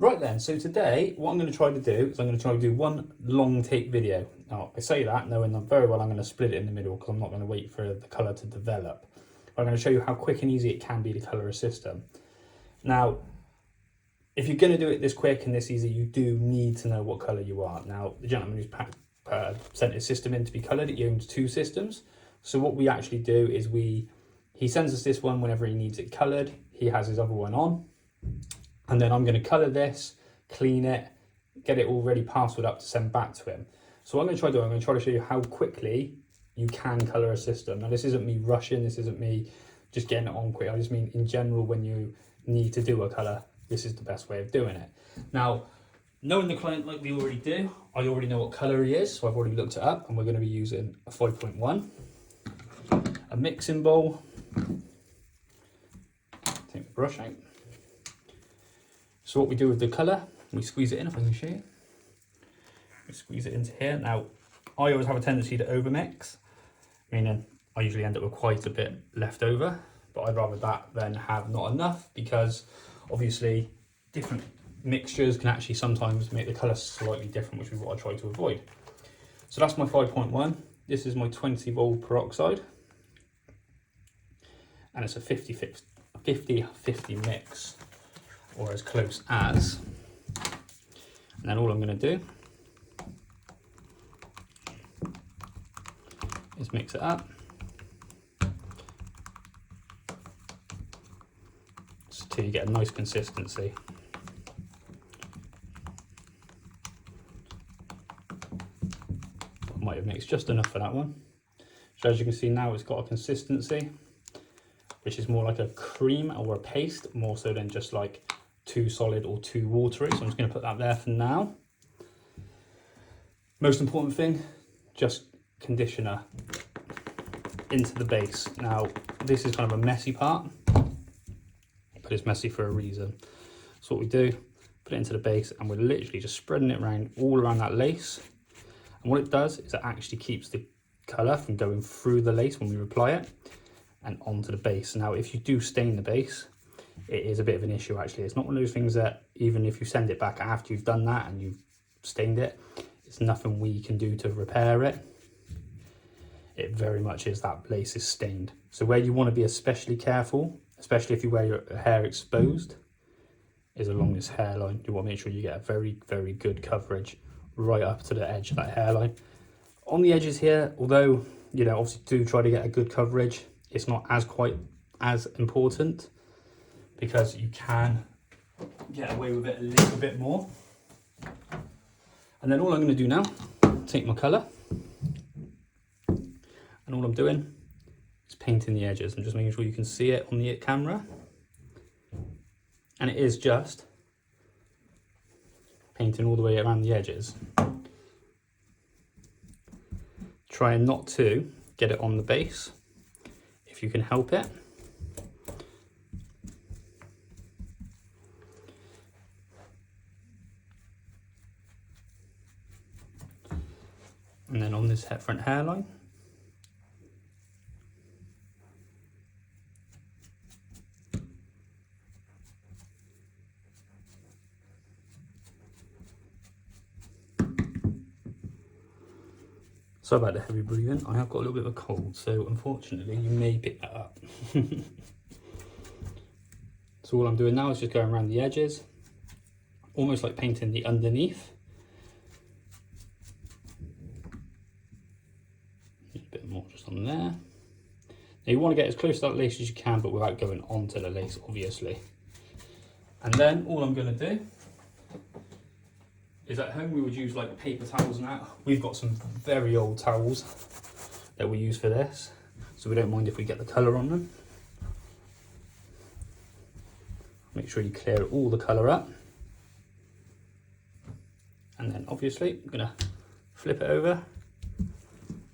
Right then, so today what I'm going to try to do is I'm going to try to do one long take video. Now I say that knowing that very well I'm going to split it in the middle because I'm not going to wait for the colour to develop. I'm going to show you how quick and easy it can be to colour a system. Now, if you're going to do it this quick and this easy, you do need to know what colour you are. Now, the gentleman who's sent his system in to be coloured, he owns 2 systems. So what we actually do is he sends us this one whenever he needs it coloured. He has his other one on. And then I'm going to colour this, clean it, get it all ready password up to send back to him. So what I'm going to try to do, I'm going to try to show you how quickly you can colour a system. Now this isn't me rushing, this isn't me just getting it on quick. I just mean in general, when you need to do a colour, this is the best way of doing it. Now, knowing the client like we already do, I already know what colour he is, so I've already looked it up, and we're going to be using a 5.1, a mixing bowl, take the brush out. So what we do with the colour, we squeeze it in, if I can show you. We squeeze it into here. Now, I always have a tendency to overmix, meaning I usually end up with quite a bit left over, but I'd rather that than have not enough, because obviously different mixtures can actually sometimes make the colour slightly different, which is what I try to avoid. So that's my 5.1. This is my 20 volt peroxide, and it's a 50-50 mix, or as close as. And then all I'm going to do is mix it up until you get a nice consistency. I might have mixed just enough for that one. So as you can see now, it's got a consistency which is more like a cream or a paste, more so than just like too solid or too watery. So I'm just going to put that there for now. Most important thing, just conditioner into the base. Now this is kind of a messy part, but it's messy for a reason. So what we do, put it into the base, and we're literally just spreading it around all around that lace. And what it does is it actually keeps the colour from going through the lace when we apply it and onto the base. Now if you do stain the base, it is a bit of an issue actually. It's not one of those things that even if you send it back after you've done that and you've stained it, it's nothing we can do to repair it. It very much is that lace is stained. So where you want to be especially careful, especially if you wear your hair exposed, is along this hairline. You want to make sure you get a very, very good coverage right up to the edge of that hairline. On the edges here, although, you know, obviously do try to get a good coverage, it's not as quite as important, because you can get away with it a little bit more. And then all I'm going to do now, take my colour, and all I'm doing is painting the edges. I'm just making sure you can see it on the camera. And it is just painting all the way around the edges. Trying not to get it on the base, if you can help it. And then on this front hairline. Sorry about the heavy breathing, I have got a little bit of a cold, so unfortunately you may pick that up. So all I'm doing now is just going around the edges, almost like painting the underneath. A bit more just on there. Now you want to get as close to that lace as you can, but without going onto the lace, obviously. And then all I'm going to do is, at home we would use like paper towels and that. We've got some very old towels that we use for this, so we don't mind if we get the colour on them. Make sure you clear all the colour up. And then obviously I'm going to flip it over.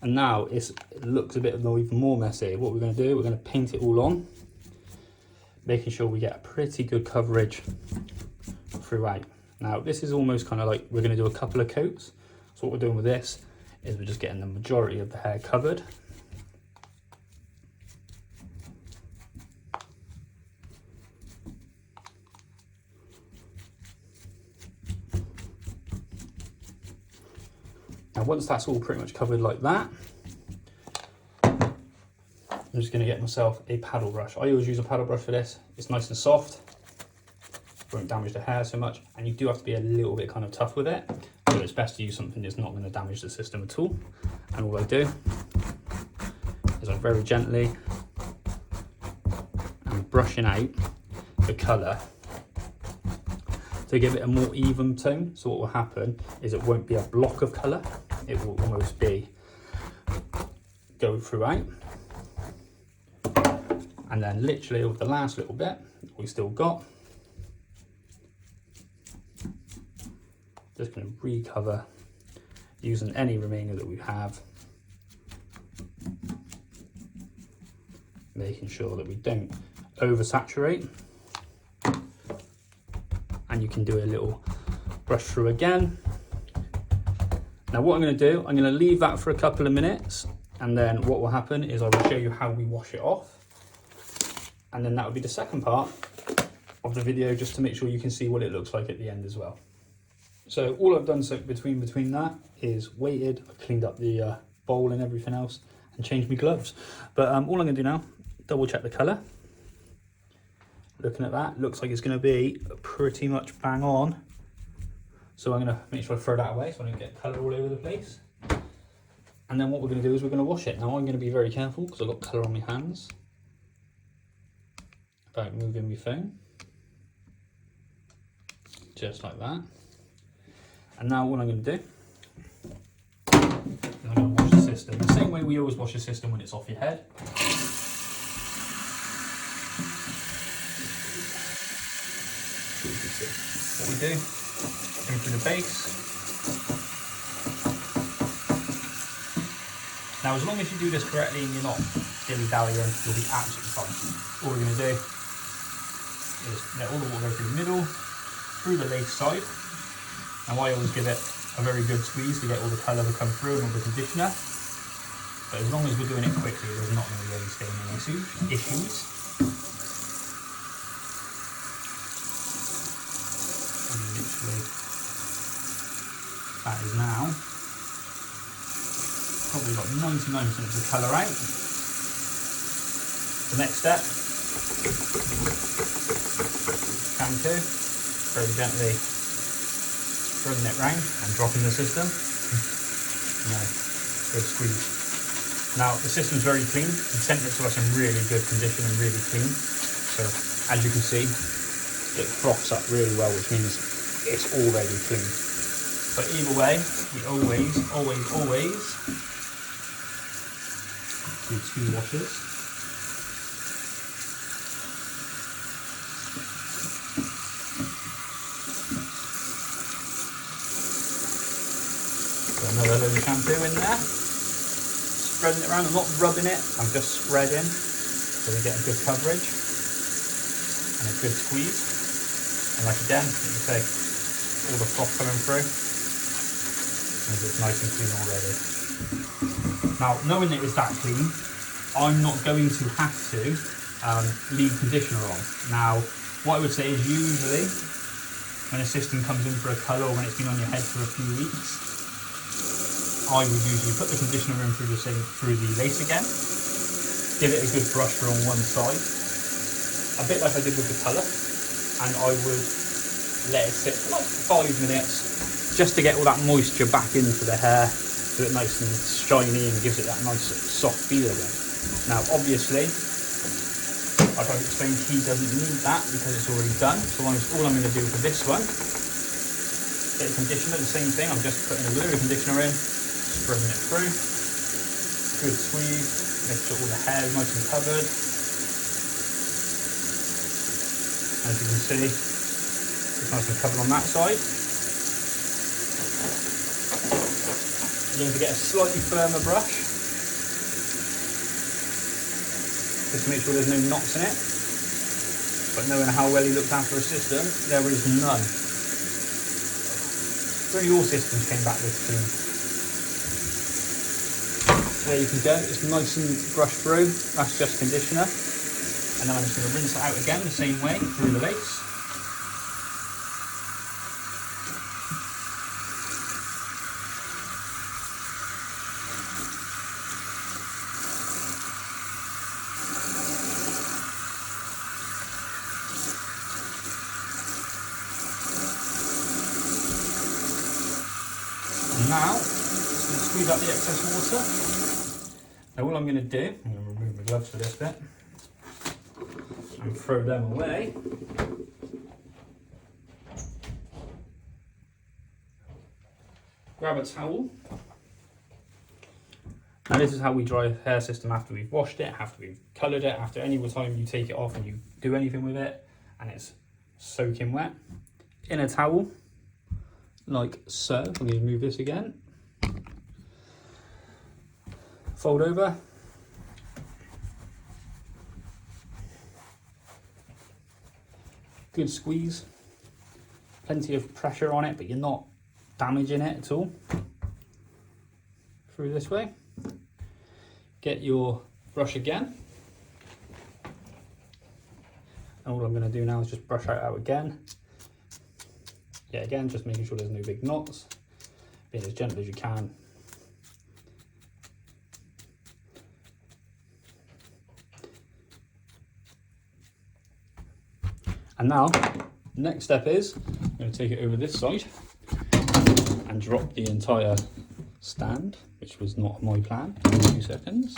And now it looks a bit even more messy. What we're going to do, we're going to paint it all on, making sure we get a pretty good coverage throughout. Now this is almost kind of like we're going to do a couple of coats. So what we're doing with this is we're just getting the majority of the hair covered. Now once that's all pretty much covered like that, I'm just going to get myself a paddle brush. I always use a paddle brush for this. It's nice and soft, won't damage the hair so much, and you do have to be a little bit kind of tough with it, so it's best to use something that's not going to damage the system at all. And all I do is I very gently am brushing out the colour to give it a more even tone. So what will happen is it won't be a block of colour, it will almost be go throughout. And then literally with the last little bit we still got, just going to recover using any remainder that we have, making sure that we don't oversaturate. And you can do a little brush through again. Now what I'm going to do, I'm going to leave that for a couple of minutes, and then what will happen is I will show you how we wash it off, and then that will be the second part of the video, just to make sure you can see what it looks like at the end as well. So all I've done so between that is waited, I cleaned up the bowl and everything else, and changed my gloves. But all I'm going to do now, double check the colour. Looking at that, looks like it's going to be pretty much bang on. So I'm going to make sure I throw that away so I don't get colour all over the place. And then what we're going to do is we're going to wash it. Now I'm going to be very careful because I've got colour on my hands about moving my phone. Just like that. And now what I'm going to do, I'm going to wash the system the same way we always wash the system when it's off your head. What we do, go through the base. Now as long as you do this correctly and you're not dilly-dallying, you'll be absolutely fine. All we're going to do is let all the water go through the middle, through the lace side. Now I always give it a very good squeeze to get all the colour to come through and all the conditioner. But as long as we're doing it quickly, there's not going to be any staining issues. That is now probably got 99% of the colour out. The next step, shampoo, very gently bringing it round and dropping the system. Now, good squeeze. Now the system's very clean. He sent it to us in really good condition and really clean. So as you can see, it froths up really well, which means it's already clean. But either way, we always do 2 washes. Got another load of shampoo in there. Spreading it around, I'm not rubbing it, I'm just spreading so we get a good coverage and a good squeeze. And like again, you can say all the froth coming through. It's nice and clean already. Now, knowing that it's that clean, I'm not going to have to leave conditioner on. Now, what I would say is usually when a system comes in for a colour or when it's been on your head for a few weeks, I would usually put the conditioner in through the lace again, give it a good brush through on one side, a bit like I did with the colour, and I would let it sit for like 5 minutes just to get all that moisture back into the hair so it's nice and shiny and gives it that nice soft feel again. Now obviously, like I've explained, he doesn't need that because it's already done. So all I'm going to do for this one, get a conditioner, the same thing, I'm just putting a little conditioner in, spreading it through, good squeeze, make sure all the hair is nice and covered. As you can see, it's nice and covered on that side. You're going to get a slightly firmer brush, just to make sure there's no knots in it. But knowing how well he looked after a system, there is none. So your systems came back this clean. There you can go, it's nice and brushed through, that's just conditioner. And then I'm just going to rinse it out again the same way through the lace. now, just going to squeeze out the excess water. Now all I'm going to do, I'm going to remove my gloves for this bit and throw them away. Grab a towel. Now this is how we dry a hair system after we've washed it, after we've coloured it, after any time you take it off and you do anything with it and it's soaking wet. In a towel, like so. I'm going to move this again. Fold over. Good squeeze. Plenty of pressure on it, but you're not damaging it at all. Through this way. Get your brush again. And all I'm going to do now is just brush out again. Yeah, again, just making sure there's no big knots. Being as gentle as you can. And now, next step is, I'm going to take it over this side and drop the entire stand, which was not my plan. 2 seconds.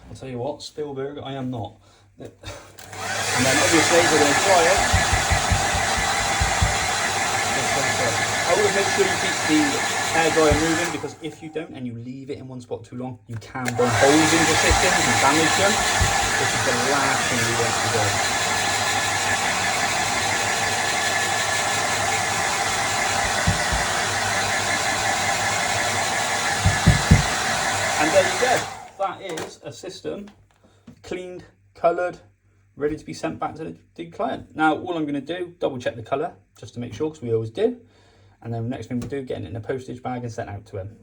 I'll tell you what, Spielberg, I am not. And then obviously we're going to dry it. I always make sure you keep the hairdryer moving, because if you don't and you leave it in one spot too long, you can burn holes in the systems and damage them. This is the last thing you want to do. And there you go. That is a system cleaned, coloured, ready to be sent back to the client. Now, all I'm going to do, double check the colour, just to make sure, because we always do. And then the next thing we'll do, get it in a postage bag and sent out to him.